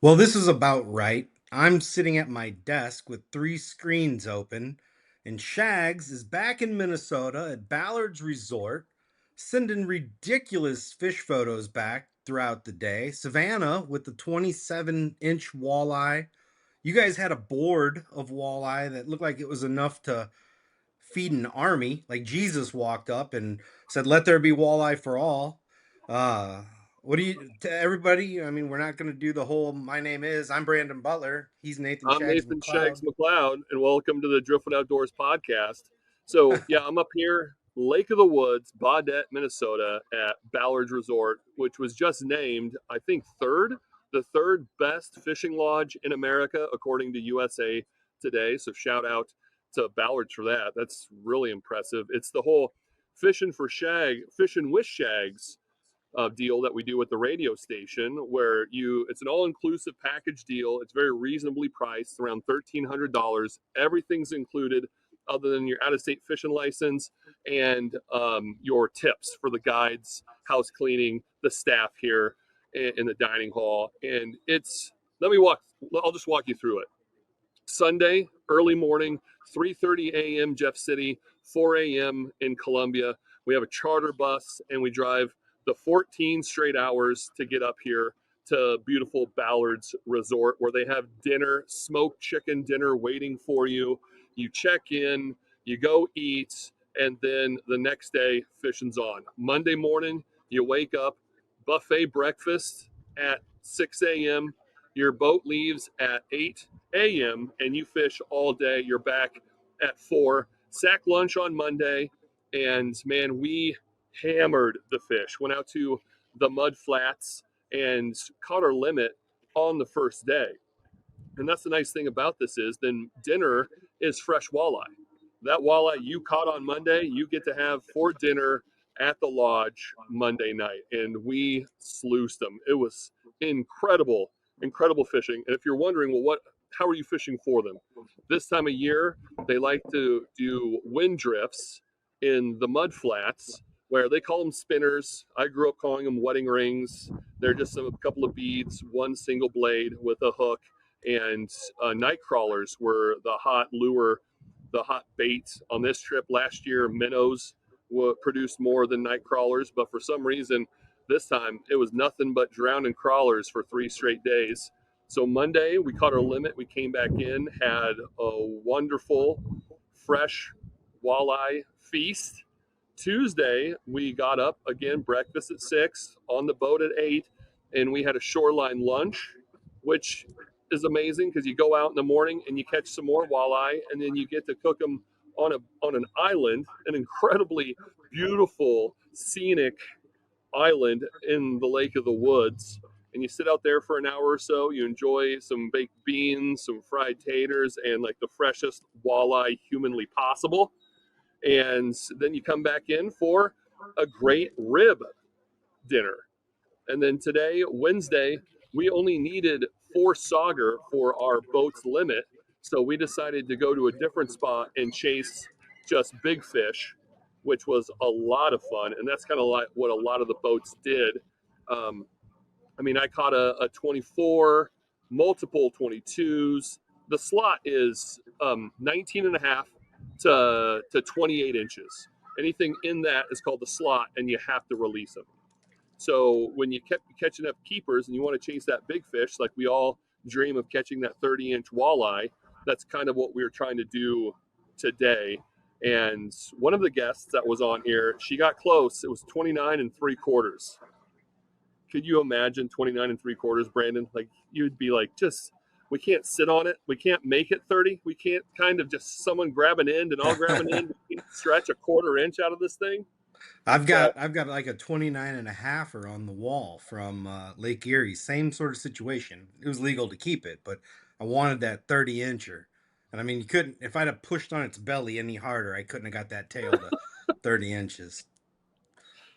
Well, this is about right. I'm sitting at my desk with three screens open, and Shags is back in Minnesota at Ballard's Resort, sending ridiculous fish photos back throughout the day. Savannah with the 27-inch walleye. You guys had a board of walleye that looked like it was enough to feed an army. Like Jesus walked up and said, "Let there be walleye for all." Uh, what do you to everybody? I mean, we're not going to do the whole. My name is. I'm Brandon Butler. He's Nathan I'm Shags Nathan Shags McLeod. McLeod, and welcome to the Driftwood Outdoors podcast. So, yeah, I'm up here, Lake of the Woods, Baudette, Minnesota, at Ballard's Resort, which was just named, I think, the third best fishing lodge in America, according to USA Today. So, shout out to Ballard's for that. That's really impressive. It's the whole fishing with shags deal that we do with the radio station where it's an all-inclusive package deal. It's very reasonably priced, around $1,300. Everything's included other than your out-of-state fishing license and your tips for the guides, house cleaning, the staff here in the dining hall. And I'll just walk you through it. Sunday, early morning, 3:30 a.m. Jeff City, 4 a.m. in Columbia. We have a charter bus and we drive the 14 straight hours to get up here to beautiful Ballard's Resort where they have dinner, smoked chicken dinner waiting for you. You check in, you go eat, and then the next day, fishing's on. Monday morning, you wake up, buffet breakfast at 6 a.m. Your boat leaves at 8 a.m. and you fish all day. You're back at 4. Sack lunch on Monday, and man, we hammered the fish. Went out to the mud flats and caught our limit on the first day. And that's the nice thing about this is then dinner is fresh walleye. That walleye you caught on Monday, you get to have for dinner at the lodge Monday night. And we sluiced them. It was incredible, incredible fishing. And if you're wondering, well, how are you fishing for them? This time of year, they like to do wind drifts in the mud flats where they call them spinners. I grew up calling them wedding rings. They're just a couple of beads, one single blade with a hook, and night crawlers were the hot lure, the hot bait on this trip. Last year, minnows produced more than night crawlers, but for some reason, this time it was nothing but drowning crawlers for 3 straight days. So Monday, we caught our limit. We came back in, had a wonderful, fresh walleye feast. Tuesday, we got up again, breakfast at 6, on the boat at 8, and we had a shoreline lunch, which is amazing because you go out in the morning and you catch some more walleye, and then you get to cook them on an island, an incredibly beautiful, scenic island in the Lake of the Woods. And you sit out there for an hour or so. You enjoy some baked beans, some fried taters, and like the freshest walleye humanly possible. And then you come back in for a great rib dinner. And then today, Wednesday, we only needed 4 sauger for our boat's limit. So we decided to go to a different spot and chase just big fish, which was a lot of fun. And that's kind of like what a lot of the boats did. Um, I mean, I caught a 24, multiple 22s. The slot is 19 and a half to 28 inches. Anything in that is called the slot, and you have to release them. So when you kept catching up keepers and you want to chase that big fish, like we all dream of catching that 30-inch walleye, that's kind of what we were trying to do today. And one of the guests that was on here, she got close. It was 29 and 3/4. Could you imagine 29 and 3/4, Brandon? Like you'd be like, just we can't sit on it. We can't make it 30. We can't kind of just someone grab an end and I'll grab an end and stretch a 1/4 inch out of this thing. I've But got I've got like a 29 and a halfer on the wall from Lake Erie. Same sort of situation. It was legal to keep it, but I wanted that 30-incher. And I mean, you couldn't if I'd have pushed on its belly any harder, I couldn't have got that tail to 30 inches.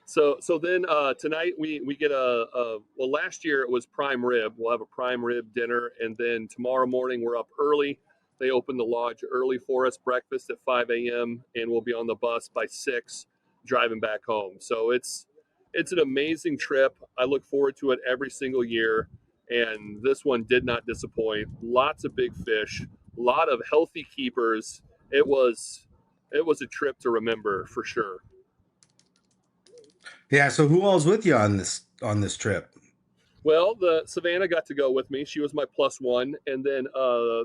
so then tonight we get well, last year it was prime rib. We'll have a prime rib dinner, and then tomorrow morning we're up early. They open the lodge early for us, breakfast at 5 a.m., and we'll be on the bus by 6, driving back home. So it's an amazing trip. I look forward to it every single year, and this one did not disappoint. Lots of big fish, a lot of healthy keepers. It was it was a trip to remember for sure. Yeah. So who all's with you on this trip? Well, the Savannah got to go with me. She was my plus one, and then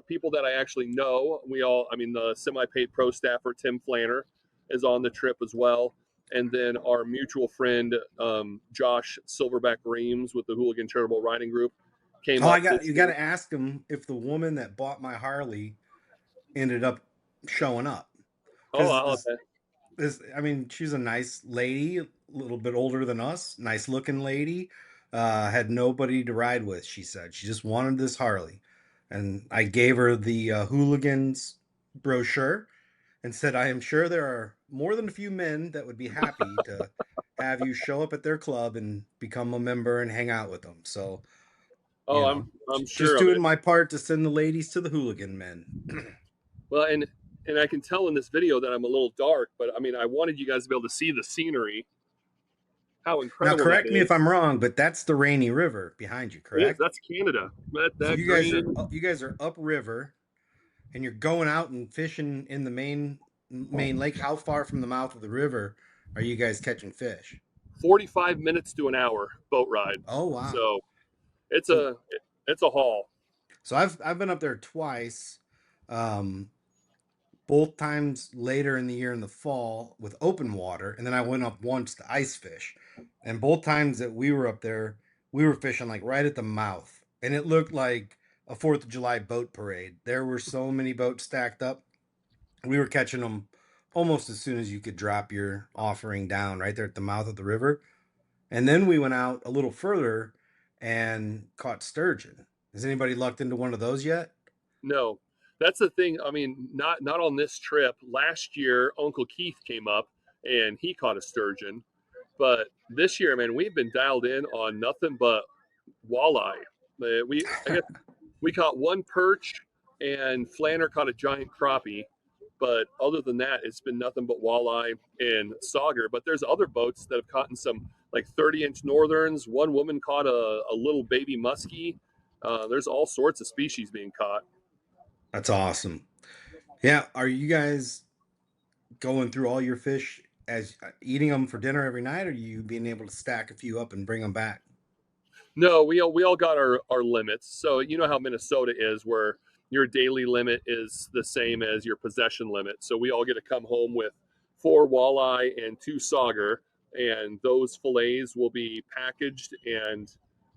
people that I actually know. I mean, the semi-paid pro staffer Tim Flanner is on the trip as well, and then our mutual friend Josh Silverback Reams with the Hooligan Charitable Riding Group came Oh, up this you got year. to ask him if the woman that bought my Harley ended up showing up Oh, because I'll bet. I mean, she's a nice lady, a little bit older than us, nice looking lady. Had nobody to ride with, she said. She just wanted this Harley. And I gave her the Hooligans brochure and said, I am sure there are more than a few men that would be happy to have you show up at their club and become a member and hang out with them. So, Oh, I'm just sure of doing it. my part to send the ladies to the Hooligan men. Well, and I can tell in this video that I'm a little dark, but I mean, I wanted you guys to be able to see the scenery, how Now, incredible that correct me if is. I'm wrong, but that's the Rainy River behind you, It is. correct? That's Canada. So That green. you guys are upriver and you're going out and fishing in the main lake. How far from the mouth of the river are you guys catching fish? 45 minutes to an hour boat ride. Oh wow. So it's So a haul. I've been up there twice. Um both times later in the year in the fall with open water, and then I went up once to ice fish. And both times that we were up there, we were fishing like right at the mouth, and it looked like a 4th of July boat parade. There were so many boats stacked up. We were catching them almost as soon as you could drop your offering down right there at the mouth of the river. And then we went out a little further and caught sturgeon. Has anybody lucked into one of those yet? No, that's the thing. I mean, not on this trip. Last year, Uncle Keith came up and he caught a sturgeon. But this year, man, we've been dialed in on nothing but walleye. I guess we caught one perch and Flanner caught a giant crappie. But other than that, it's been nothing but walleye and sauger. But there's other boats that have caught in some like 30-inch northerns. One woman caught a little baby muskie. There's all sorts of species being caught. That's awesome. Yeah, are you guys going through all your fish as eating them for dinner every night, or are you being able to stack a few up and bring them back? No, we all got our limits. So you know how Minnesota is, where your daily limit is the same as your possession limit. So we all get to come home with 4 walleye and 2 sauger, and those fillets will be packaged and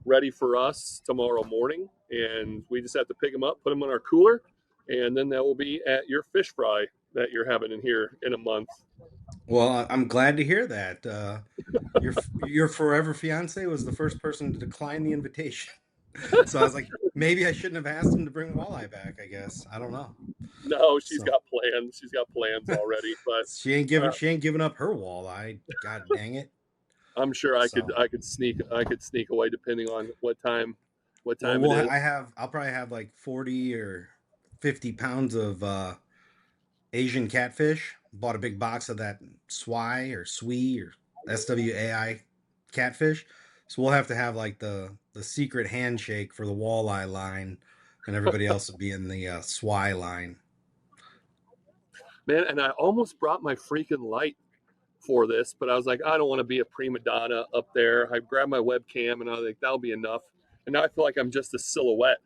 ready for us tomorrow morning. And we just have to pick them up, put them in our cooler, and then that will be at your fish fry that you're having in here in a month. Well, I'm glad to hear that. Your forever fiance was the first person to decline the invitation. So I was like, maybe I shouldn't have asked him to bring walleye back. I guess I don't know. No, she's So got plans. She's got plans already, but uh, she ain't giving up her walleye. God dang it. I'm sure So I could sneak away depending on what well, time it is. I'll probably have like 40 or 50 pounds of Asian catfish. Bought a big box of that swai or SWAI catfish. So we'll have to have like the secret handshake for the walleye line, and everybody else will be in the swai line. Man, and I almost brought my freaking light for this, but I was like, I don't want to be a prima donna up there. I grabbed my webcam and I was like, that'll be enough. And now I feel like I'm just a silhouette.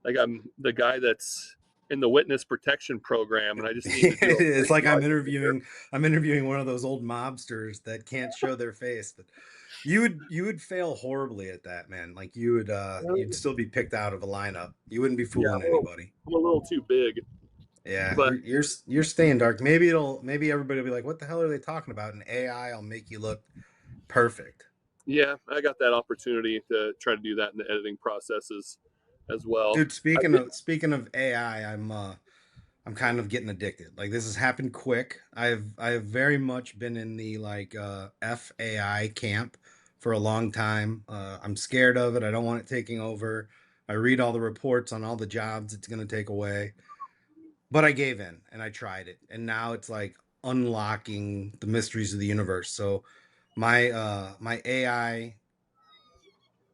Like I'm the guy that's in the witness protection program and I just need to do a It's brief like light here. I'm interviewing one of those old mobsters that can't show their face, but you would fail horribly at that, man. Like you'd still be picked out of a lineup. You wouldn't be Yeah, fooling anybody. I'm a little too big, Yeah, but you're staying dark. Maybe everybody will be like, what the hell are they talking about? And AI will make you look perfect. yeah, I got that opportunity to try to do that in the editing processes as well. Dude, I did, speaking of AI, I'm kind of getting addicted. Like this has happened quick. I've very much been in the like FAI camp for a long time. I'm scared of it. I don't want it taking over. I read all the reports on all the jobs it's going to take away. But I gave in and I tried it. And now it's like unlocking the mysteries of the universe. So my AI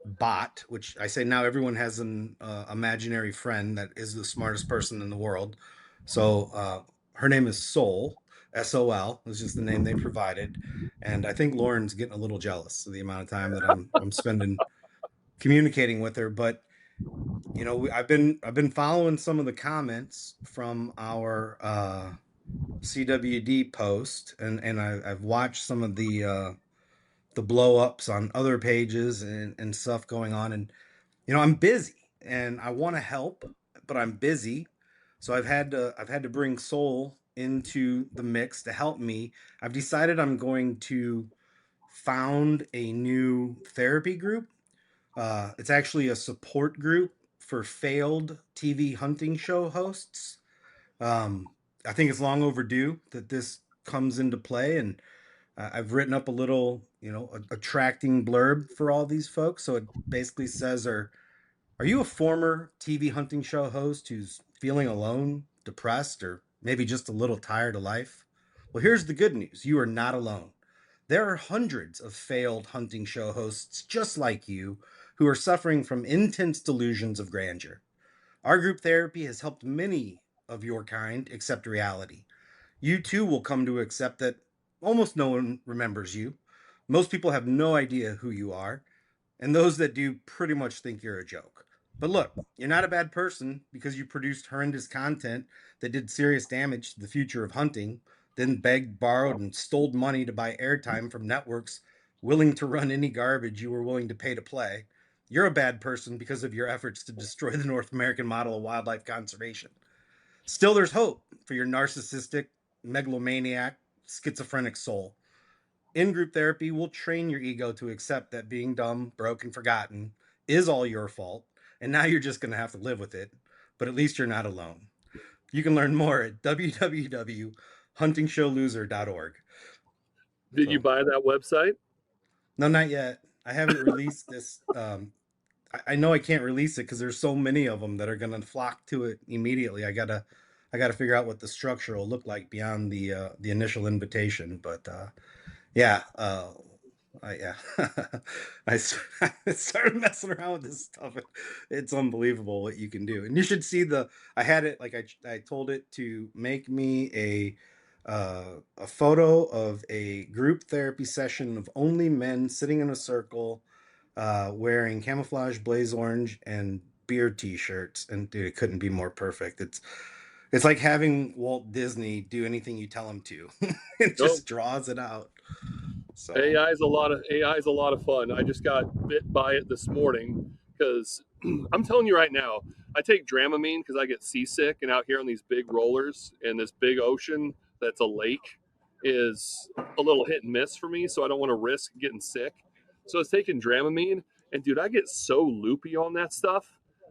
bot, which I say now everyone has an imaginary friend that is the smartest person in the world. So her name is Sol, SOL, is just the name they provided. And I think Lauren's getting a little jealous of the amount of time that I'm spending communicating with her. But I've been following some of the comments from our CWD post, and I've watched some of the blow ups on other pages and stuff going on. And I'm busy and I want to help, but I'm busy. So I've had to bring Soul into the mix to help me. I've decided I'm going to found a new therapy group. It's actually a support group for failed TV hunting show hosts. Um, I think it's long overdue that this comes into play, and I've written up a little, attracting blurb for all these folks. So it basically says, are you a former TV hunting show host who's feeling alone, depressed, or maybe just a little tired of life? Well, here's the good news. You are not alone. There are hundreds of failed hunting show hosts just like you who are suffering from intense delusions of grandeur. Our group therapy has helped many of your kind accept reality. You too will come to accept that almost no one remembers you. Most people have no idea who you are, and those that do pretty much think you're a joke. But look, you're not a bad person because you produced horrendous content that did serious damage to the future of hunting, then begged, borrowed, and stole money to buy airtime from networks willing to run any garbage you were willing to pay to play. You're a bad person because of your efforts to destroy the North American model of wildlife conservation. Still, there's hope for your narcissistic, megalomaniac, schizophrenic soul. In group therapy will train your ego to accept that being dumb, broke, and forgotten is all your fault, and now you're just going to have to live with it. But at least you're not alone. You can learn more at www.huntingshowloser.org. Did you So, buy that website? no, not yet. I haven't released this. I know I can't release it because there's so many of them that are going to flock to it immediately. I gotta figure out what the structure will look like beyond the initial invitation. But yeah, yeah, I started messing around with this stuff. It's unbelievable what you can do, and you should see the. I had it like I told it to make me a photo of a group therapy session of only men sitting in a circle, wearing camouflage blaze orange and beard t-shirts, and dude, it couldn't be more perfect. It's like having Walt Disney do anything you tell him to. It No. just draws it out. So AI is a lot of fun. I just got bit by it this morning because I'm telling you right now, I take Dramamine because I get seasick, and out here on these big rollers in this big ocean that's a lake is a little hit and miss for me. So I don't want to risk getting sick. So I was taking Dramamine, and dude, I get so loopy on that stuff.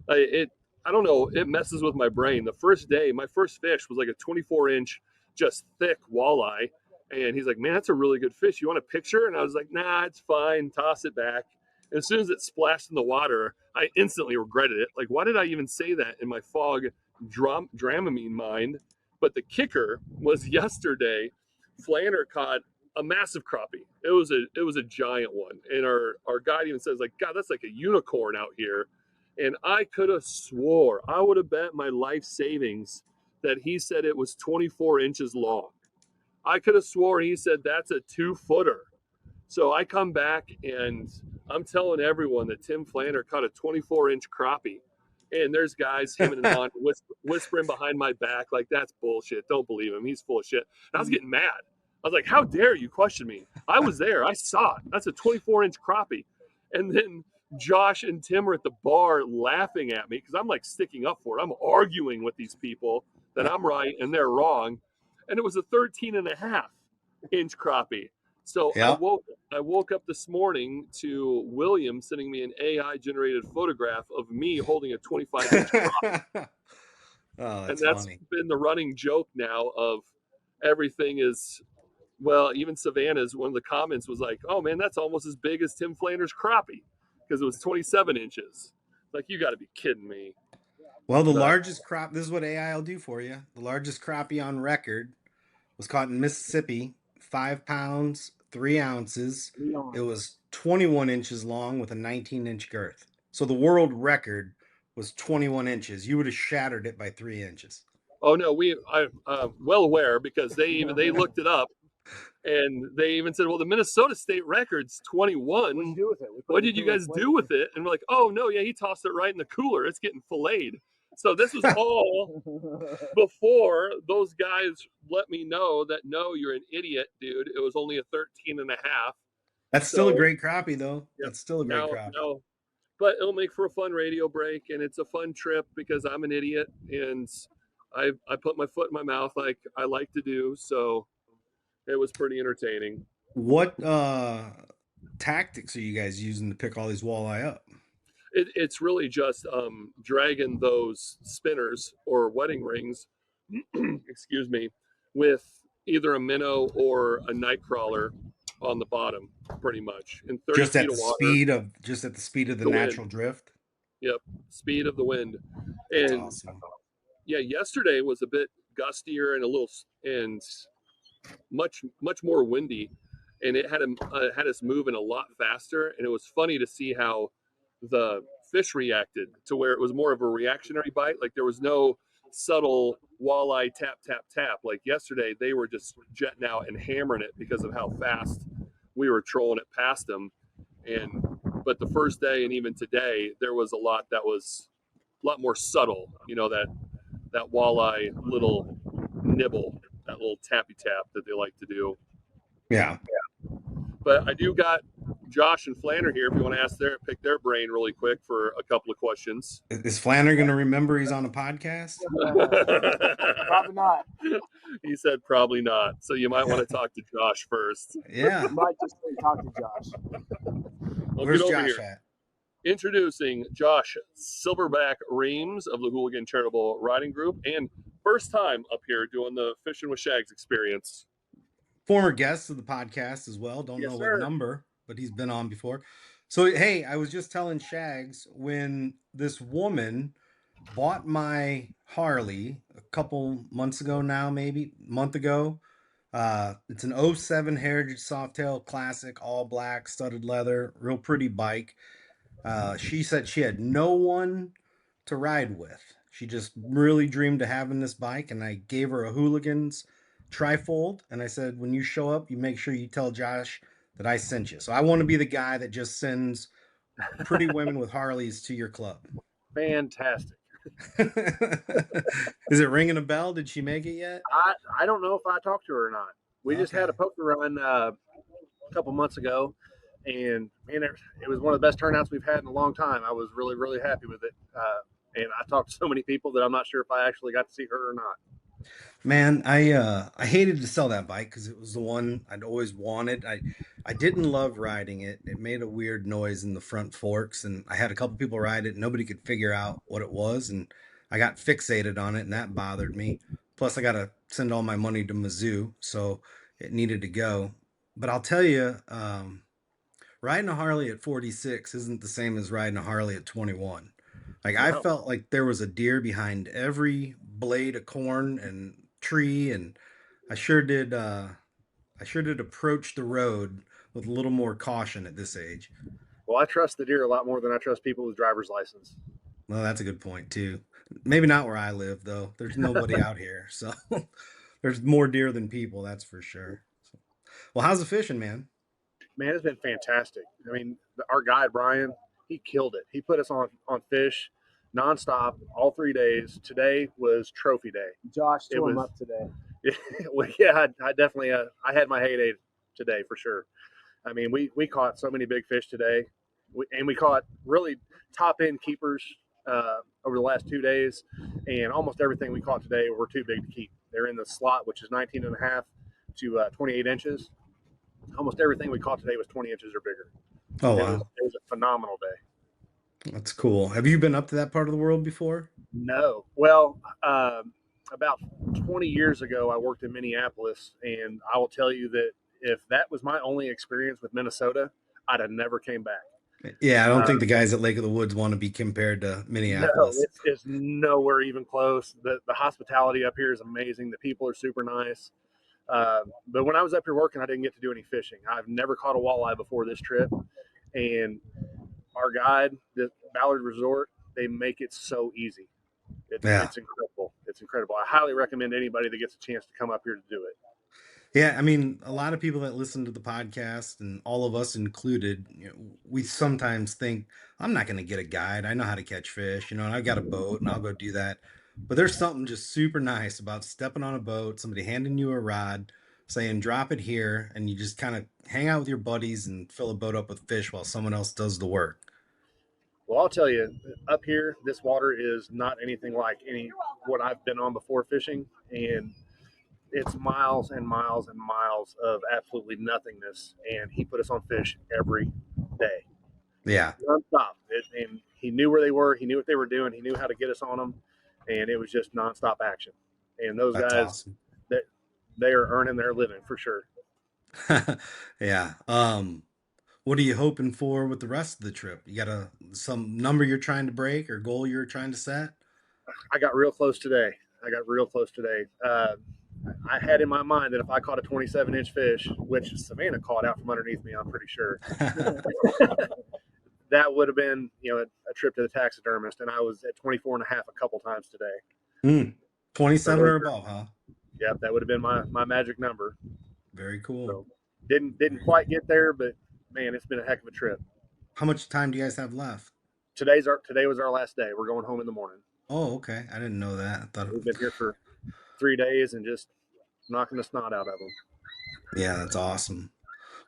It I don't know, it messes with my brain. The first day, my first fish was like a 24-inch, just thick walleye, and he's like, "Man, that's a really good fish. You want a picture?" And I was like, "Nah, it's fine. Toss it back." And as soon as it splashed in the water, I instantly regretted it. Like, why did I even say that in my fog Dramamine mind? But the kicker was yesterday, Flanner caught a massive crappie. It was a giant one, and our guide even says like, "God, that's like a unicorn out here." And I could have swore I would have bet my life savings that he said it was 24 inches long. I could have swore he said that's a 2-footer. So I come back and I'm telling everyone that Tim Flanner caught a 24-inch crappie. And there's guys hemming and hawing, whispering behind my back, like, that's bullshit. Don't believe him. He's full of shit. And I was getting mad. I was like, how dare you question me? I was there. I saw it. That's a 24-inch crappie. And then Josh and Tim are at the bar laughing at me because I'm like sticking up for it. I'm arguing with these people that I'm right and they're wrong. And it was a 13.5-inch crappie. So I yeah. woke I woke up this morning to William sending me an AI generated photograph of me holding a 25-inch crappie. Oh, And that's that's funny. been the running joke now of everything is, well, even Savannah's one of the comments was like, "Oh man, that's almost as big as Tim Flanders' crappie," because it was 27 inches. Like, you got to be kidding me. Well, the But largest crop, this is what AI will do for you. The largest crappie on record was caught in Mississippi, 5 pounds, 3 ounces. It was 21 inches long with a 19-inch girth. So the world record was 21 inches. You would have shattered it by 3 inches. Oh no, I'm well aware because they looked it up and they even said, well, the Minnesota state record's 21. What'd you do with it? What did you guys do with it? And we're like, oh no, yeah, he tossed it right in the cooler. It's getting filleted. So this was all before those guys let me know that no, you're an idiot, dude. It was only a 13 and a half. That's still a great crappie, though. Yeah, That's still a great crappie. no, but it'll make for a fun radio break, and it's a fun trip because I'm an idiot and I put my foot in my mouth like I like to do. So it was pretty entertaining. What tactics are you guys using to pick all these walleye up? It's really just dragging those spinners or wedding rings, excuse me, with either a minnow or a night crawler on the bottom, pretty much in 30 Just feet at of the water. speed of the The natural wind. drift. Yep, speed of the wind. That's And awesome. yeah, yesterday was a bit gustier and a little and much more windy, and it had us moving a lot faster. And it was funny to see how the fish reacted to where it was more of a reactionary bite. Like there was no subtle walleye tap tap tap. Like yesterday, they were just jetting out and hammering it because of how fast we were trolling it past them. And but the first day and even today, there was a lot that was a lot more subtle. You know, that walleye little nibble, that little tappy tap that they like to do. Yeah. But I do got Josh and Flanner here if you want to pick their brain really quick for a couple of questions. Is Flanner going to remember he's on a podcast? Probably not. He said probably not. So you might want to talk to Josh first. Yeah. Might just talk to Josh. Well, Where's get over Josh here. at? Introducing Josh Silverback Reams of the Hooligan Charitable Riding Group, and first time up here doing the Fishing with Shags experience. Former guest of the podcast as well. Don't Yes, know sir. what number, but he's been on before. So, hey, I was just telling Shags when this woman bought my Harley a couple months ago now, maybe a month ago. It's an 07 Heritage Softail Classic, all black, studded leather, real pretty bike. She said she had no one to ride with. She just really dreamed of having this bike, and I gave her a Hooligans trifold, and I said, when you show up, you make sure you tell Josh that I sent you. So I want to be the guy that just sends pretty women with Harleys to your club. Fantastic. Is it ringing a bell? Did she make it yet? I don't know if I talked to her or not. We just had a poker run a couple months ago, and man, it was one of the best turnouts we've had in a long time. I was really, really happy with it. And I talked to so many people that I'm not sure if I actually got to see her or not. Man, I hated to sell that bike because it was the one I'd always wanted. I didn't love riding it. It made a weird noise in the front forks, and I had a couple people ride it, and nobody could figure out what it was, and I got fixated on it, and that bothered me. Plus, I got to send all my money to Mizzou, so it needed to go. But I'll tell you, riding a Harley at 46 isn't the same as riding a Harley at 21. Like I felt like there was a deer behind every blade of corn and tree, and I sure did approach the road with a little more caution at this age. Well, I trust the deer a lot more than I trust people with driver's license. Well, that's a good point too. Maybe not where I live though. There's nobody out here, so there's more deer than people, that's for sure. So, well, how's the fishing, man? Man, it's been fantastic. I mean, our guide Brian, he killed it. He put us on fish nonstop all 3 days. Today was trophy day. Josh tore him up today. Well, yeah, I definitely I had my heyday today for sure. I mean, we caught so many big fish today, and we caught really top end keepers over the last 2 days, and almost everything we caught today were too big to keep. They're in the slot, which is 19 and a half to 28 inches. Almost everything we caught today was 20 inches or bigger. Oh, wow. It was a phenomenal day. That's cool. Have you been up to that part of the world before? No. Well, about 20 years ago, I worked in Minneapolis, and I will tell you that if that was my only experience with Minnesota, I'd have never came back. Yeah, I don't think the guys at Lake of the Woods want to be compared to Minneapolis. No, it's nowhere even close. The hospitality up here is amazing. The people are super nice. But when I was up here working, I didn't get to do any fishing. I've never caught a walleye before this trip, And our guide, the Ballard Resort, they make it so easy. Yeah. It's incredible. It's incredible. I highly recommend anybody that gets a chance to come up here to do it. Yeah, I mean, a lot of people that listen to the podcast, and all of us included, we sometimes think, I'm not going to get a guide. I know how to catch fish, and I've got a boat and I'll go do that. But there's something just super nice about stepping on a boat, somebody handing you a rod, saying, drop it here, and you just kind of hang out with your buddies and fill a boat up with fish while someone else does the work. Well, I'll tell you, up here, this water is not anything like what I've been on before fishing, and it's miles and miles and miles of absolutely nothingness. And he put us on fish every day, Yeah. nonstop. And he knew where they were. He knew what they were doing. He knew how to get us on them, and it was just nonstop action. And those That's guys, awesome. they are earning their living for sure. Yeah. What are you hoping for with the rest of the trip? You got some number you're trying to break or goal you're trying to set? I got real close today. I had in my mind that if I caught a 27-inch fish, which Savannah caught out from underneath me, I'm pretty sure, that would have been, a trip to the taxidermist. And I was at 24 and a half a couple times today. 27 or above, huh? Yep, that would have been my magic number. Very cool. So didn't quite get there, but man, it's been a heck of a trip. How much time do you guys have left? Today was our last day. We're going home in the morning. Oh, okay. I didn't know that. I thought We've been here for 3 days and just knocking the snot out of them. Yeah, that's awesome.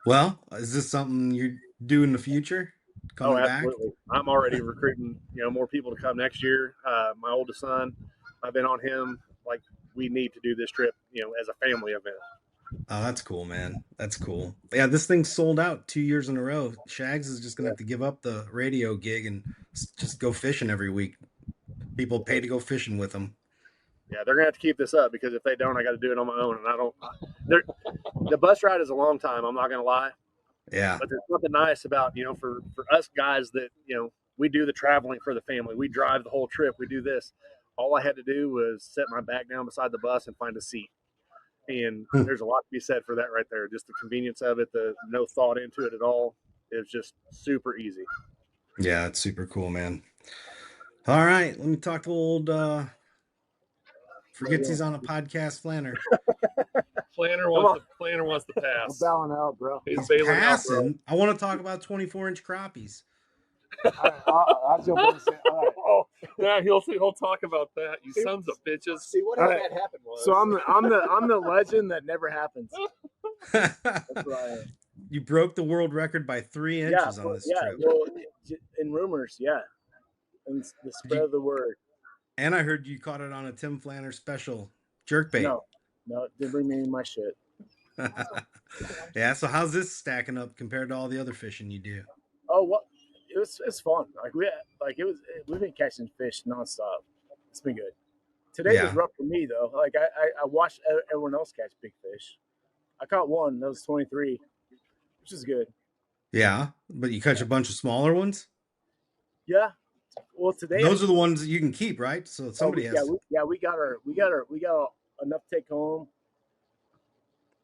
Well, is this something you do in the future? Coming absolutely. Back? I'm already recruiting, more people to come next year. My oldest son, I've been on him. Like, we need to do this trip, as a family event. Oh, that's cool, man. That's cool. Yeah, this thing's sold out 2 years in a row. Shags is just gonna have to give up the radio gig and just go fishing every week. People pay to go fishing with them. Yeah, they're gonna have to keep this up, because if they don't, I got to do it on my own, and I don't. The bus ride is a long time. I'm not gonna lie. Yeah. But there's something nice about, for us guys that, we do the traveling for the family. We drive the whole trip. We do this. All I had to do was set my bag down beside the bus and find a seat. And there's a lot to be said for that right there. Just the convenience of it, the no thought into it at all. It's just super easy. Yeah, it's super cool, man. All right, let me talk to old forgets he's on a podcast, Flanner. Flanner wants to pass. I'm bowing out, bro. He's passing. Out, bro. I want to talk about 24-inch crappies. I'll jump in and say, all right. Oh, yeah, he'll talk about that. You sons of bitches. See what that happened was. So I'm the legend that never happens. That's what I am. You broke the world record by 3 inches on this trip. Well, in rumors, yeah, and the spread of the word. And I heard you caught it on a Tim Flanner special jerkbait. No, it didn't bring me in my shit. Yeah. So how's this stacking up compared to all the other fishing you do? Oh, well, it's fun. We've been catching fish nonstop. It's been good. Today was rough for me though. Like I watched everyone else catch big fish. I caught one that was 23, which is good. Yeah, but you catch a bunch of smaller ones. Yeah. Well, today those are the ones that you can keep, right? So somebody has. We got enough to take home.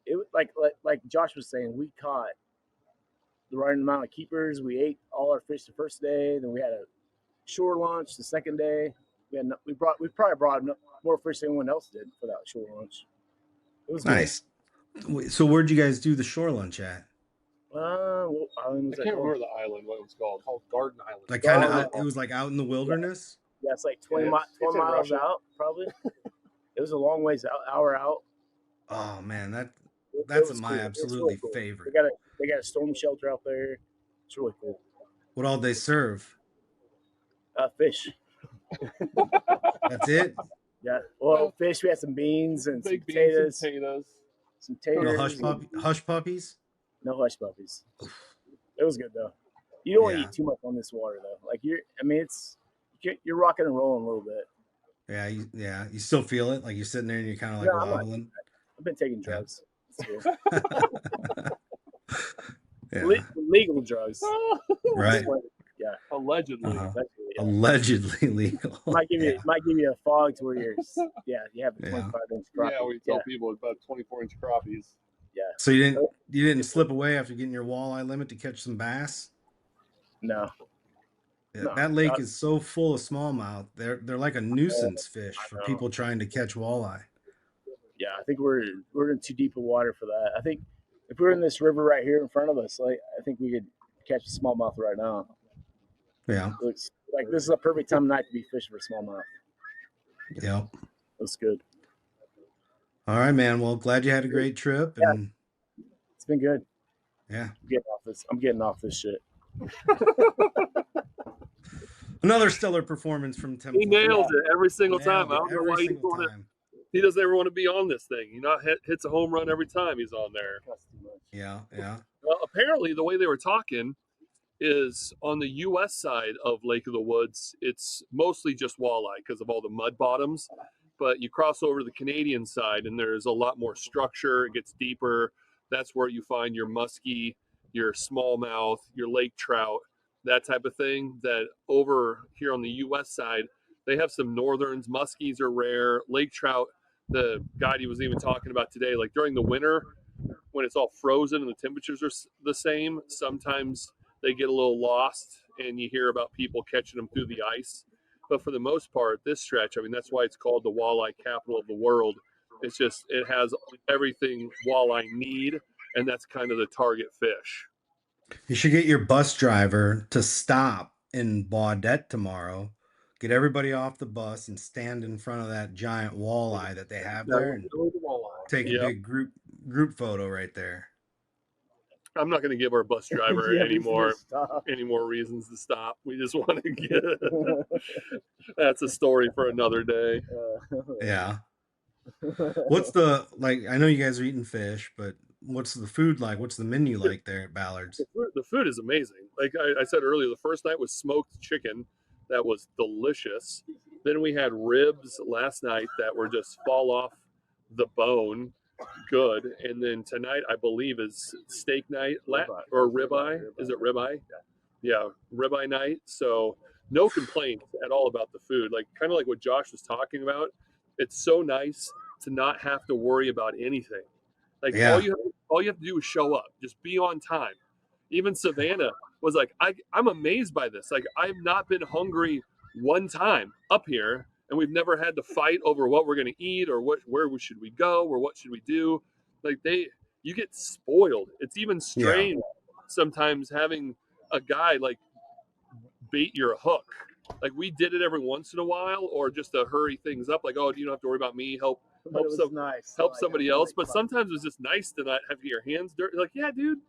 It was like Josh was saying, we caught the right amount of keepers. We ate all our fish the first day. Then we had a shore lunch the second day. We probably brought more fish than anyone else did for that shore lunch. It was nice. Good. So where'd you guys do the shore lunch at? What island was I can't remember the island. What it was called Garden Island. Like kind of, it was like out in the wilderness. Yeah, it's like 20 miles out, probably. It was a long ways out, hour out. Oh man, that's my absolutely really cool. Favorite. They got a storm shelter out there. It's really cool. What all they serve? Fish. That's it. Yeah. Well, fish. We had some beans and some potatoes. Some taters. No hush puppies. No hush puppies. It was good though. You don't want to eat too much on this water though. Like you're rocking and rolling a little bit. Yeah. You still feel it? Like you're sitting there and you're kind of like wobbling. I've been taking drugs. Yeah. Legal drugs. Right. Yeah. Allegedly. Allegedly legal. Might give you a fog to where you're. Yeah, you have a 25-inch crappie. Yeah, we tell people about 24-inch crappies. Yeah. So you didn't slip away after getting your walleye limit to catch some bass? No, Yeah, no. that lake is so full of smallmouth. They're like a nuisance fish I for know. people trying to catch walleye. Yeah, I think we're in too deep of water for that. I think if we were in this river right here in front of us, like I think we could catch a smallmouth right now. Yeah. It looks like this is a perfect time of night to be fishing for smallmouth. Yep. Looks good. All right, man. Well, glad you had a great trip, Yeah, and it's been good. yeah, I'm getting off this. I'm getting off this shit. another stellar performance from He Temple nails Fishing. it every single time. Nailed I it don't know every why single time. he doesn't ever want to be on this thing. Hits a home run every time he's on there. Yeah, yeah. Well, apparently the way they were talking is on the U.S. side of Lake of the Woods, it's mostly just walleye because of all the mud bottoms. But you cross over to the Canadian side, and there's a lot more structure. It gets deeper. That's where you find your muskie, your smallmouth, your lake trout, that type of thing. That over here on the U.S. side, they have some northerns. Muskies are rare. Lake trout, the guide he was even talking about today, like during the winter, when it's all frozen and the temperatures are the same, sometimes they get a little lost and you hear about people catching them through the ice. But for the most part, this stretch, I mean, that's why it's called the walleye capital of the world. It's just, it has everything walleye need, and that's kind of the target fish. You should get your bus driver to stop in Baudette tomorrow. Get everybody off the bus and stand in front of that giant walleye that they have there and take a Yeah. big group photo right there. I'm not going to give our bus driver Yeah, any we more should stop. reasons to stop. We just want to get that's a story for another day. Yeah. What's the like? I know you guys are eating fish, but what's the food like? What's the menu like there at Ballard's? The food is amazing. Like I said earlier, the first night was smoked chicken. That was delicious. Then we had ribs last night that were just fall off the bone, good. And then tonight, I believe, is steak night or ribeye. Is it ribeye? Yeah, ribeye night. So no complaints at all about the food. Like kind of like what Josh was talking about. It's so nice to not have to worry about anything. Like Yeah. all you have to do is show up. Just be on time. Even Savannah was like, I'm amazed by this. Like I've not been hungry one time up here, and we've never had to fight over what we're gonna eat or where should we go or what should we do. Like you get spoiled. It's even Yeah. strange sometimes having a guy like bait your hook. Like we did it every once in a while, or just to hurry things up. Like, oh, you don't have to worry about me. Help somebody else. But sometimes it's just nice to not have your hands dirty. Like, yeah, dude,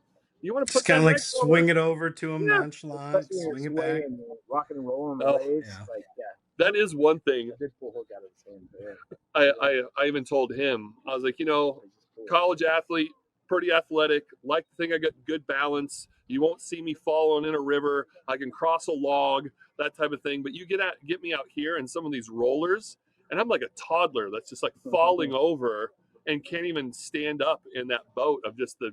you want to Just put kind that of like knife over? swing it over to him Yeah. nonchalant, swing it back. And rocking and rolling the Oh, waves. yeah. Like, yeah. That is one thing. I did pull hook out of his hand. Yeah. I even told him, I was like, college athlete, pretty athletic, like to think I got good balance. You won't see me falling in a river. I can cross a log, that type of thing. But you get me out here in some of these rollers, and I'm like a toddler that's just like falling over and can't even stand up in that boat of just the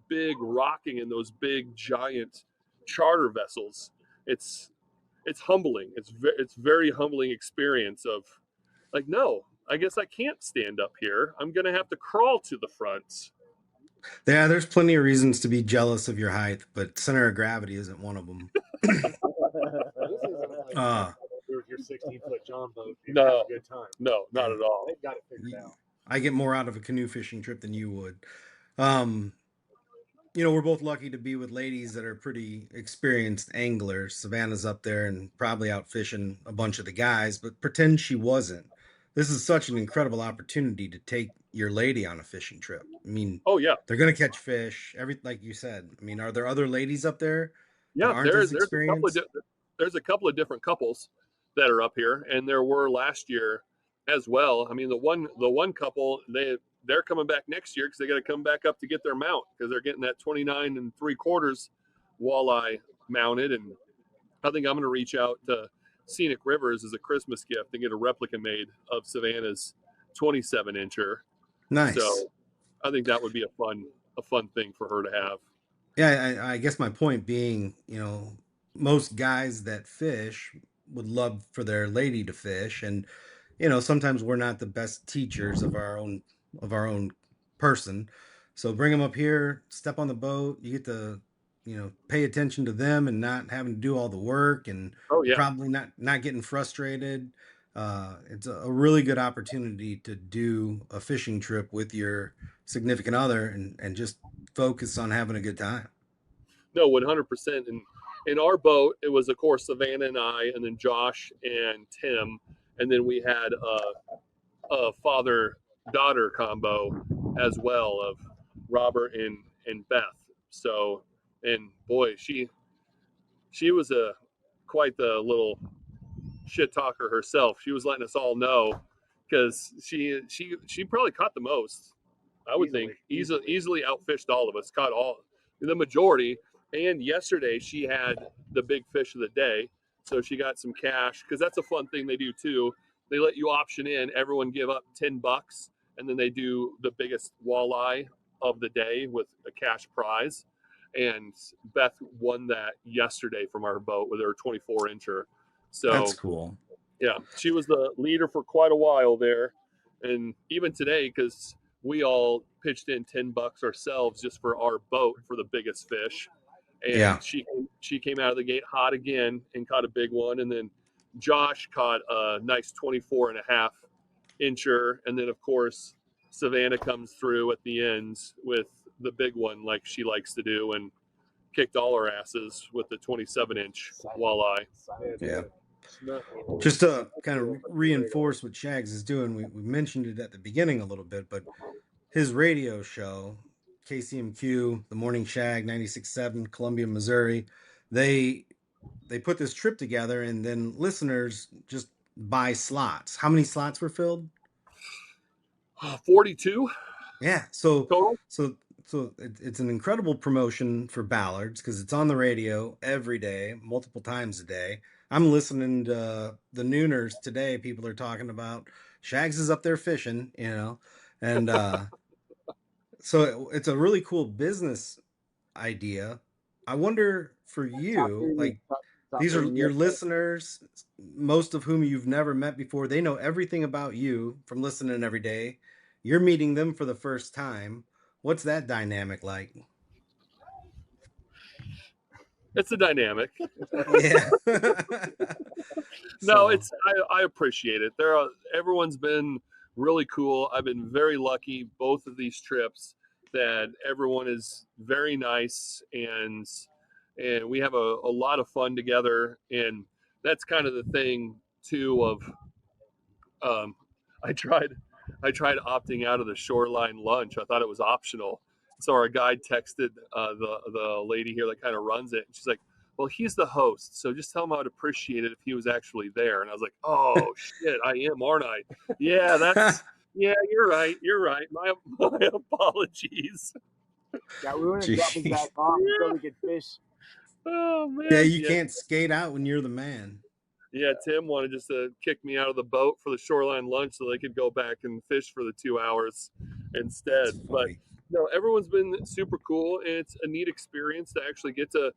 big rocking in those big giant charter vessels. It's humbling. It's very humbling experience of like, no, I guess I can't stand up here. I'm gonna have to crawl to the front. Yeah, there's plenty of reasons to be jealous of your height, but center of gravity isn't one of them. With your 16-foot John boat, No. have a good time. No, not at all. They've got it figured out. I get more out of a canoe fishing trip than you would. We're both lucky to be with ladies that are pretty experienced anglers. Savannah's up there and probably out fishing a bunch of the guys, but pretend she wasn't. This is such an incredible opportunity to take your lady on a fishing trip. I mean, Oh yeah, they're gonna catch fish, like you said. I mean, are there other ladies up there that yeah. aren't as There's experienced? there's a couple of different couples that are up here, and there were last year as well. I mean, the one couple they're coming back next year because they got to come back up to get their mount because they're getting that 29 3/4 walleye mounted, and I think I'm going to reach out to Scenic Rivers as a Christmas gift and get a replica made of Savannah's 27 incher. Nice. So I think that would be a fun thing for her to have. Yeah, I guess my point being, most guys that fish would love for their lady to fish, and sometimes we're not the best teachers of our own person. So bring them up here, step on the boat. You get to pay attention to them and not having to do all the work, and Oh yeah. probably not getting frustrated. It's a really good opportunity to do a fishing trip with your significant other and just focus on having a good time. No, 100%. And in our boat, it was of course Savannah and I, and then Josh and Tim, and then we had a father daughter combo as well of Robert and Beth. So, and boy, she was a quite the little shit talker herself. She was letting us all know because she probably caught the most. I would think easily outfished all of us. Caught all the majority. And yesterday she had the big fish of the day, so she got some cash because that's a fun thing they do too. They let you option in. Everyone give up $10, and then they do the biggest walleye of the day with a cash prize. And Beth won that yesterday from our boat with her 24-incher. That's So cool. yeah, she was the leader for quite a while there, and even today because we all pitched in $10 ourselves just for our boat for the biggest fish, Yeah, and she came out of the gate hot again and caught a big one, and then Josh caught a nice 24 and a half incher, and then of course Savannah comes through at the end with the big one like she likes to do and kicked all our asses with the 27-inch walleye. yeah. Just to kind of reinforce what Shags is doing, we mentioned it at the beginning a little bit, but his radio show, KCMQ, The Morning Shag, 96.7, Columbia, Missouri, they they put this trip together, and then listeners just buy slots. How many slots were filled? 42 Yeah. So total. so it's an incredible promotion for Ballards because it's on the radio every day, multiple times a day. I'm listening to the nooners today. People are talking about Shags is up there fishing, and so it's a really cool business idea. I wonder for you, like these are your listeners, most of whom you've never met before. They know everything about you from listening every day. You're meeting them for the first time. What's that dynamic like? It's a dynamic. Yeah. No, So, I appreciate it. Everyone's been really cool. I've been very lucky both of these trips that everyone is very nice, and we have a lot of fun together, and that's kind of the thing too of um, I tried I tried opting out of the shoreline lunch. I thought it was optional. So our guide texted the lady here that kind of runs it, and she's like, "Well, he's the host, so just tell him I'd appreciate it if he was actually there." And I was like, "Oh shit, I am, aren't I? Yeah, yeah, you're right. You're right. My apologies." Yeah, we want to drop his geez. back off so Yeah. we could fish. Oh Yeah, man. you Yeah. can't skate out when you're the man. Yeah, Tim wanted just to kick me out of the boat for the shoreline lunch so they could go back and fish for the 2 hours That's instead. But funny. no, everyone's been super cool, and it's a neat experience to actually get to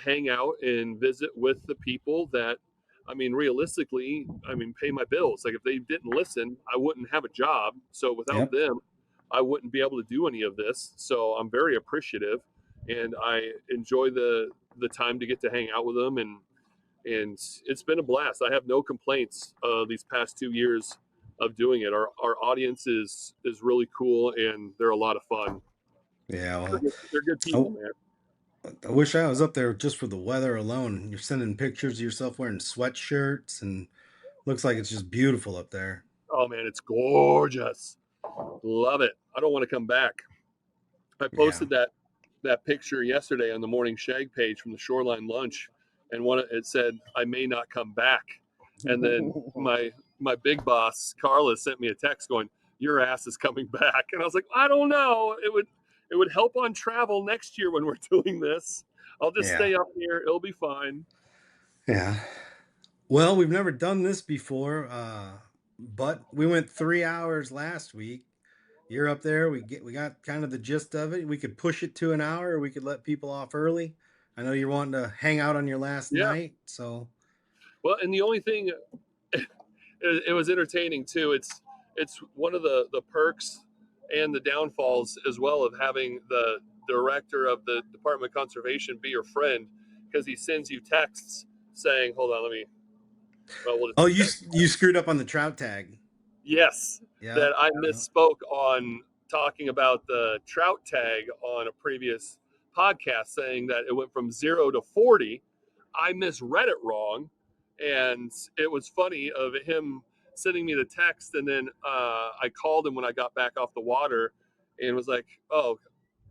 hang out and visit with the people that, I mean, realistically, I mean, pay my bills. Like if they didn't listen, I wouldn't have a job. So without Yep. them, I wouldn't be able to do any of this. So I'm very appreciative, and I enjoy the time to get to hang out with them, and it's been a blast. I have no complaints these past 2 years of doing it. Our audience is really cool, and they're a lot of fun. Yeah, They're well, good people, I, man. I wish I was up there just for the weather alone. You're sending pictures of yourself wearing sweatshirts, and looks like it's just beautiful up there. Oh man, it's gorgeous. Love it. I don't want to come back. I Yeah. posted that picture yesterday on the Morning Shag page from the shoreline lunch, and it said, "I may not come back." And then my big boss Carla sent me a text going, "Your ass is coming back," and I was like, "I don't know. It would help on travel next year when we're doing this. I'll just Yeah. stay up here. It'll be fine." Yeah. Well, we've never done this before, but we went 3 hours last week. You're up there. We got kind of the gist of it. We could push it to an hour, or we could let people off early. I know you're wanting to hang out on your last Yeah. night, so Well, and the only thing it was entertaining too. It's one of the perks and the downfalls as well of having director of the Department of Conservation be your friend, because he sends you texts saying, "Hold on, let me." Well, we'll Oh, just you screwed up on the trout tag. yes, Yeah. that I Yep. misspoke on talking about the trout tag on a previous podcast, saying that it went from 0 to 40. I misread it wrong, and it was funny of him sending me the text, and then I called him when I got back off the water, and was like, "Oh."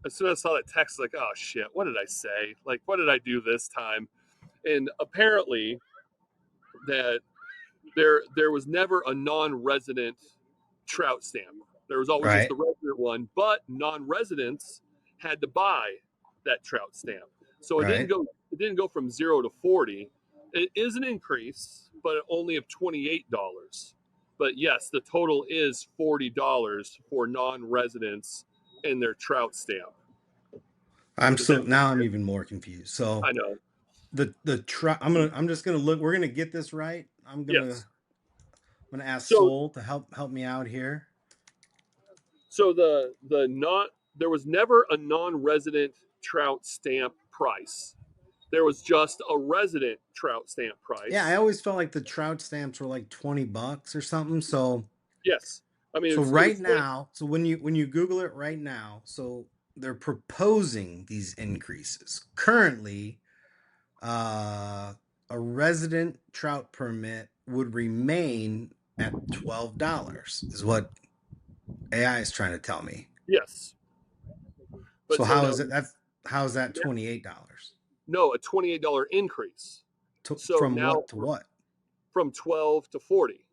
As soon as I saw that text, like, "Oh shit, what did I say? Like, what did I do this time?" And apparently, that there was never a non-resident trout stamp. There was always just Right. the resident one, but non-residents had to buy that trout stamp. So Right. it didn't go from 0 to 40. It is an increase, but only of $28. But yes, the total is $40 for non-residents in their trout stamp. Does that make Now I'm sense? even more confused. So I know. the trout, I'm just gonna look. We're gonna get this right. Yes. I'm gonna ask So Soul to help me out here. So the not there was never a non-resident trout stamp price. There was just a resident trout stamp Yeah, I price. always felt like the trout stamps were like $20 or something. Yes, I mean So it right was 20, now, so when you Google it right now, so they're proposing these increases. Currently, uh, a resident trout permit would remain at $12, is what AI is trying to tell me. yes, but So so how now is it? How is that $28? no, a $28 increase. So From now what to what? from 12 to 40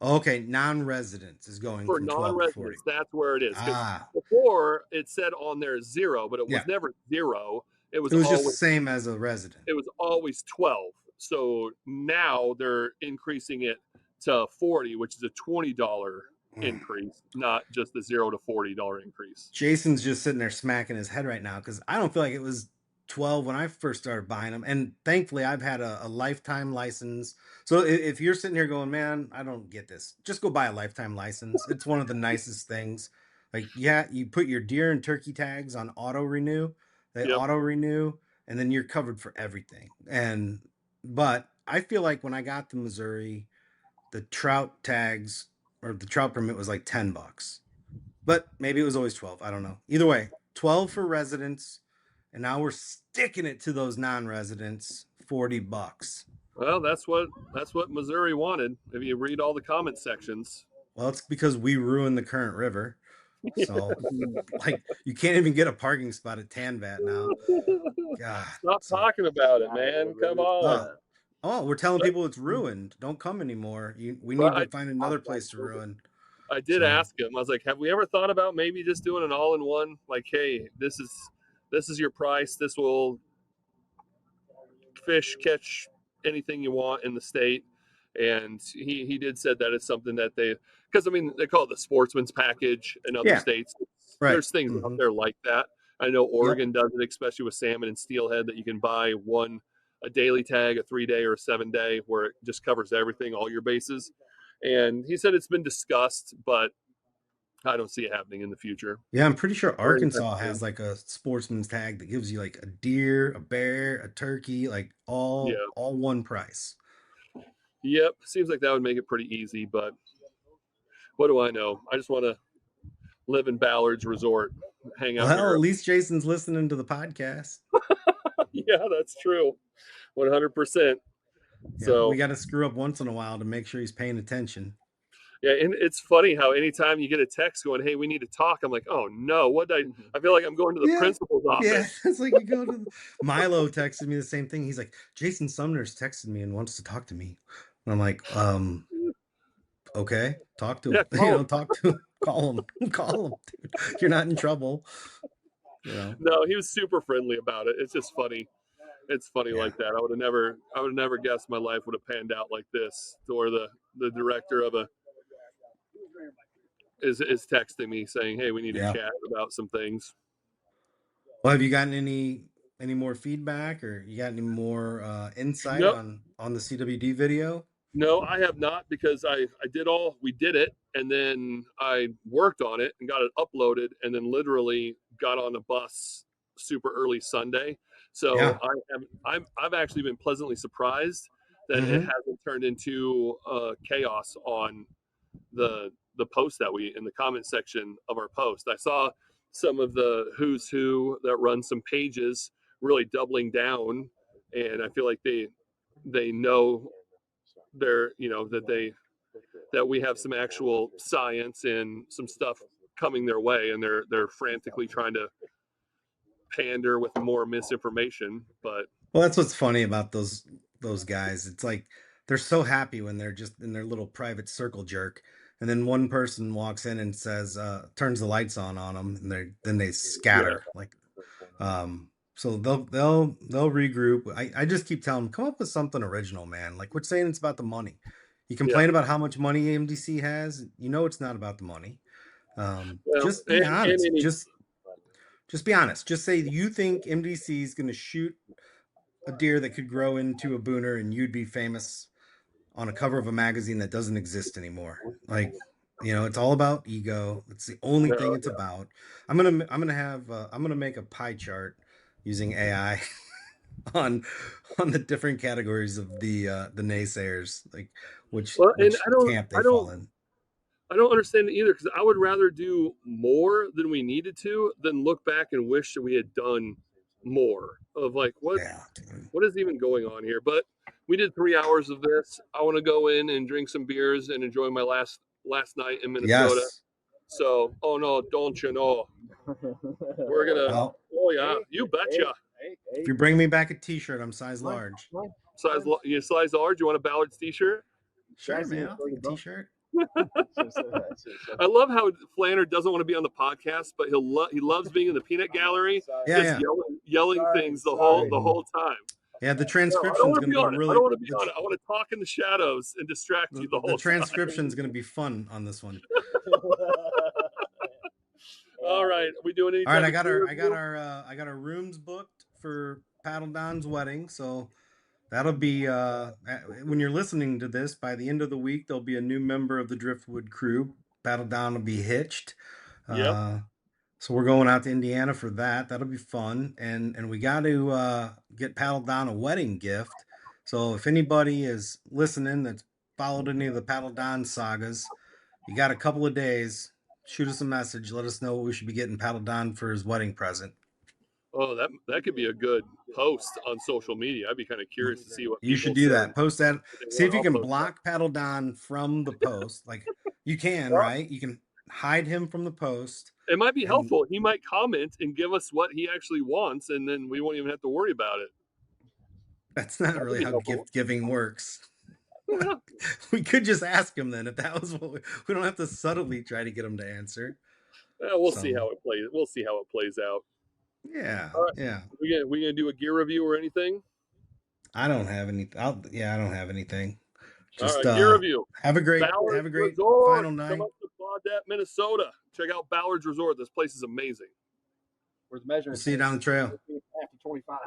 Okay, non-residents is going for from 12 to 40. non-residents. That's where it is, because Ah, before it said on there 0, but it yeah. was never 0. It was It was just the always same as a resident. 12. So now they're increasing it to 40, which is a $20 Mm. increase, not just the 0 to $40 increase. Jason's just sitting there smacking his head right now because I don't feel like it was 12 when I first started buying them. And thankfully, I've had a lifetime license. So if you're sitting here going, man, I don't get this, just go buy a lifetime license. It's one of the nicest things. Like, yeah, you put your deer and turkey tags on auto renew, they Yep. auto renew, and then you're covered for everything. But I feel like when I got to Missouri, the trout tags or the trout permit was like $10. But maybe it was always 12. I don't know. Either way, 12 for residents, and now we're sticking it to those non-residents, $40. Well, that's what Missouri wanted. If you read all the comment sections. Well, it's because we ruined the current river. So, like, you can't even get a parking spot at Tanvat now. God. Stop So, talking about it, man. Come on. we're telling But, people it's ruined. Don't come anymore. We but need to find another place to ruin. I did So, ask him. I was like, "Have we ever thought about maybe just doing an all-in-one? Like, hey, this is your price. This will fish, catch anything you want in the state." And he did said that it's something that because I mean they call it the sportsman's package in other yeah, states. right. There's things out Mm-hmm. there like that. I know Yep. Oregon does it, especially with salmon and steelhead, that you can buy a daily tag, a 3-day or a 7-day, where it just covers everything, all your bases. And he said it's been discussed, but I don't see it happening in the future. Yeah, I'm pretty sure Or anytime Arkansas has soon. like a sportsman's tag that gives you like a deer, a bear, a turkey, like Yeah. all one price. Yep. Seems like that would make it pretty easy, but what do I know? I just want to live in Ballard's Resort, hang out Well, here. at least Jason's listening to the podcast. Yeah, that's true. 100%. Yeah, we So, got to screw up once in a while to make sure he's paying attention. yeah, and it's funny how anytime you get a text going, "Hey, we need to talk," I'm like, "Oh no, what did I feel like I'm going to the Yeah, principal's yeah. office." It's like you go to Milo texted me the same thing. He's like, Jason Sumner's texted me and wants to talk to me. And I'm like, okay, talk to Yeah, him. Talk to him. Call him. Call him, dude. You're not in trouble. No, he was super friendly about it. It's just funny. It's funny Yeah. like that. I would have never guessed my life would have panned out like this. Or the director of is texting me saying, "Hey, we need to chat about some things." Well, have you gotten any more feedback, or you got any more insight Nope. on the CWD video? No, I have not, because we did it, and then I worked on it and got it uploaded, and then literally got on a bus super early Sunday. So Yeah. I've actually been pleasantly surprised that it Mm-hmm. hasn't turned into chaos on the post that we in the comment section of our post. I saw some of the who's who that run some pages really doubling down, and I feel like they know they're that we have some actual science and some stuff coming their way, and they're frantically trying to pander with more misinformation. But Well, that's what's funny about those guys. It's like they're so happy when they're just in their little private circle jerk, and then one person walks in and says, turns the lights on them, and then they yeah, scatter. Like, so they'll regroup. I just keep telling them, come up with something original, man. Like, we're saying it's about the money. You yeah. complain about how much money MDC has. You know it's not about the money. Well, Just be and honest. any Just be honest. Just say you think MDC is going to shoot a deer that could grow into a booner and you'd be famous on a cover of a magazine that doesn't exist anymore. Like, it's all about ego. It's the only thing it's about. I'm gonna make a pie chart using AI on the different categories of the naysayers, like well, and which camp they fall in. I don't understand it either, because I would rather do more than we needed to than look back and wish that we had done more of like Yeah, dude. what is even going on here. But we did 3 hours of this. I want to go in and drink some beers and enjoy my last night in Minnesota. Yes. So, oh no, don't you know? We're gonna. Well, Oh yeah, you betcha. if you bring me back a T-shirt, I'm size large. Size large. You want a Ballard's t-shirt? Sure, man. I'll take a T-shirt. I love how Flanner doesn't want to be on the podcast, but he loves being in the peanut gallery, Yeah, just yeah. yelling things the whole time. Yeah, the No, I don't transcription's want to going be to be on it. I really don't want to be on it. I want to talk in the shadows and distract you the the whole time. transcription's going to be fun on this one. All right, are we doing any? All right, I got our rooms booked for Paddle Don's wedding, so that'll be when you're listening to this, by the end of the week there'll be a new member of the Driftwood crew. Paddle Don will be hitched. Yep. So we're going out to Indiana for that. That'll be fun, and we got to get Paddle Don a wedding gift. So if anybody is listening that's followed any of the Paddle Don sagas, you got a couple of days. Shoot us a message. Let us know what we should be getting Paddle Don for his wedding present. Oh, that could be a good post on social media. I'd be kind of curious to see what You people should do say. that. Post that. See if you I'll can post block Paddle Don from the post. Like you can, right? You can hide him from the post. that. It might be And helpful. He might comment and give us what he actually wants, and then we won't even have to worry about it. that's not That would really be how helpful. gift giving works. Yeah. We could just ask him then if that was what we don't have to subtly try to get him to answer. We'll So, see how it plays. We'll see how it plays out. yeah, All right. yeah. We gonna do a gear review or anything? I don't have any. I don't have anything. All Just right, gear review. have a great Ballard final Resort. night. Come up to Baudette, Minnesota. Check out Ballard's Resort. This place is amazing. Where's the measuring? We'll see you down the trail. After 25.